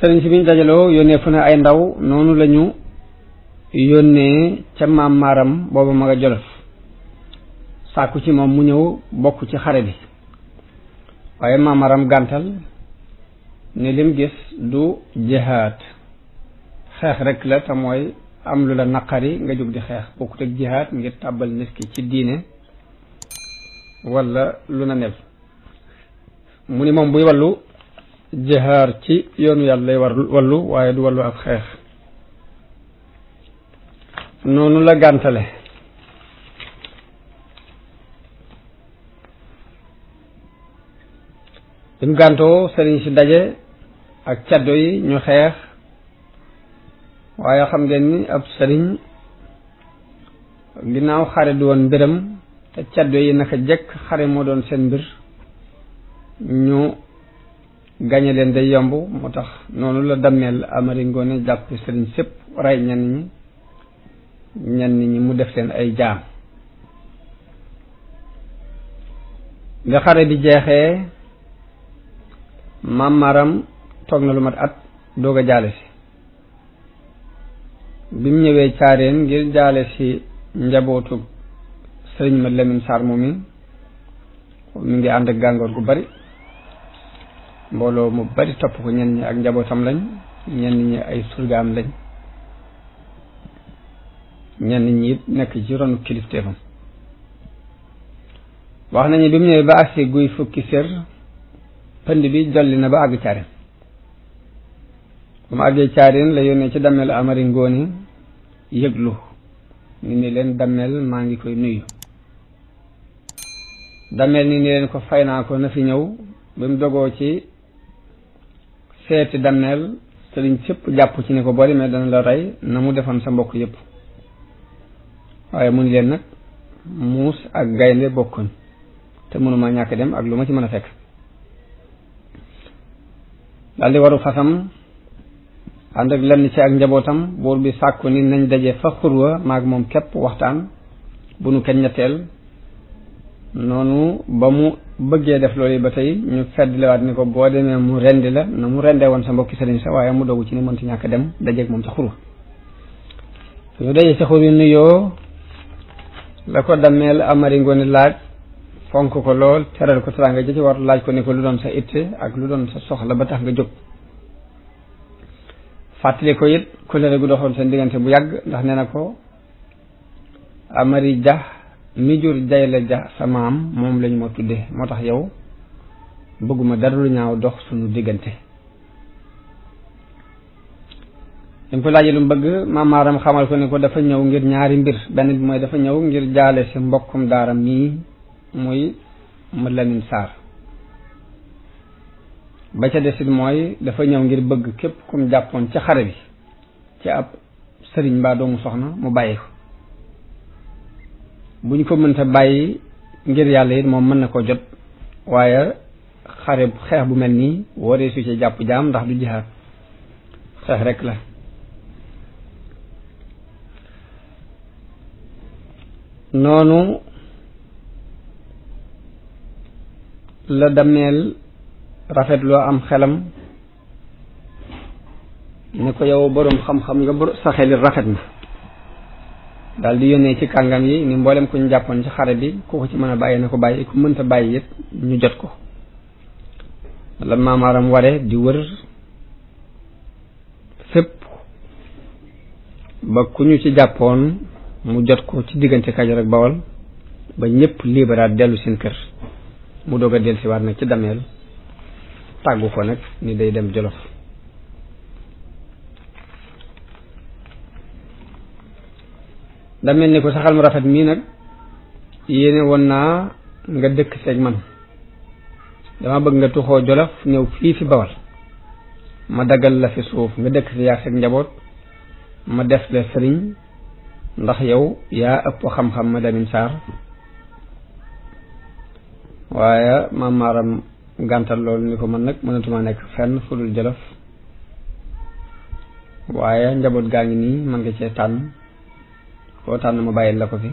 sëriñ si biñ dajaloo yónnee fu ne ay ndaw noonu lañu yónnee ca maam maaram booba ma nga Jolof sàkku ci moom mu ñëw bokk ci xare bi waaye maam maaram gàntal ne lim gis du jihaad xeex rek la te mooy am lu la naqari nga jóg di xeex bokkut ak jihaad ngir tàbbal nit ki ci diine wala lu na nel mu ni moom buy wallu jihaar ci yoonu yàlla lay wallu waaye du wallu ak xeex noonu la gàntale bi mu gàntoo sëriñ si daje ak caddo yi ñu xeex waaye xam ngeen ni ab sëriñ ginnaaw xare du woon mbiram te caddo yi naka jekk xare moo doon seen mbir ñu gañe leen day yomb moo tax noonu la dammeel Amari Ngoone jàpp sëriñ sépp rey ñenn ñi mu def leen ay jaam bi xare bi jeexee maam Maram toog na lu mat at doog a jaale si bi mu ñëwee caareen ngir jaale si njabootu sëriñ ma Lamin Sarr moom mi ngi ànd ak gàngoor gu bari mbooloo mu bari topp ko ñenn ñi ak njabootam lañ ñenn ñi ay surgaam lañ ñenn ñi it nekk ci ronu kilifteefam wax nañu bi mu ñëwee ba agsi guy fukki sér pënd bi jolli na ba àgg caareen bu mu àggee caareen la yónnee ci dammeel Amari Ngoone yëglu ni leen dammeel maa ngi koy nuyu dammeel ni leen ko fay naa ko na fi ñëw bi mu dogoo ci seeti dammeel sëriñ sépp jàpp ci ne ko boo demee dana la rey na mu defoon sa mbokk yëpp waaye mu ni leen nag muus ak gaynde bokkuñ te mënuma ñàkk dem ak lu ma ci mën a fekk daldi waru fasam ànd ak lenn ci ak njabootam buur bi sàkku ni nañ daje fa xurwa maag moom képp waxtaan bu nu kenn ñetteel noonu ba mu bëggee def loolu ba tey ñu feddliwaat ni ko boo demee mu rendi la na mu rendee woon sa mbokki sëriñ sa waaye mu dogu ci ni mënti ñàkk dem dajeeg moom ca xurwa ñu dajee ca xur yu nuyoo la ko dammeel Amari Ngoone laaj fonk ko lool teral ko teraanga ja ci war laaj ko ni ko lu doon sa itte ak lu doon sa soxla ba tax nga jóg fàttali ko it kulere gu doxoon seen diggante bu yàgg ndax nee na ko Amari Ja mi jur Jayla Ja sa maam moom lañu ma tuddee moo tax yow bëgguma dara lu ñaaw dox suñu diggante dañ ko laajee lu mu bëgg maam Maaram xamal ko ni ko dafa ñëw ngir ñaari mbir benn bi mooy dafa ñëw ngir jaale si mbokkum daaram mii muy ma Lamin Sarr ba ca desit mooy dafa ñëw ngir bëgg képp kum jàppoon ci xare bi ci ab sëriñ mbaa doomu soxna mu bàyyi ko bu ñu ko mënta bàyyi ngir yàlla it moom mën na ko jot waaye xeex bu mel nii waree su ci jàpp jaam ndax du jihaad xeex rek la noonu la dammeel rafet loo am xelam ne ko yow boroom xam-xam nga sa xel rafet na daal di yónnee ci kàngam yi ni mboolem ku ñu jàppoon ci xare bi ku ko ci mën a bàyyi na ko bàyyi ku mënta bàyyi it ñu jot ko la maamaaram ware di wër fépp ba ku ñu ci jàppoon mu jot ko ci diggante Kajoor ak Bawol ba ñëpp libéraat dellu seen kër mu doog a dellusiwaat nag ci dammeel tàggu ko nag ni day dem Jolof dammeel ni ko saxal mu rafet mii nag yéene woon naa nga dëkk seeg man dama bëgg nga tuxoo Jolof ñëw fii fi Bawol ma daggal la fi suuf nga dëkk fi yaa seeg njaboot ma def la sëriñ ndax yow yaa ëpp xam-xam ma Lamin Sarr waaye maam Maaram gàntal loolu ni ko man nag mënatuma nekk fenn fu dul Jolof waaye njaboot gaa ngi nii man nga cee tànn koo tànn ma bàyyil la ko fi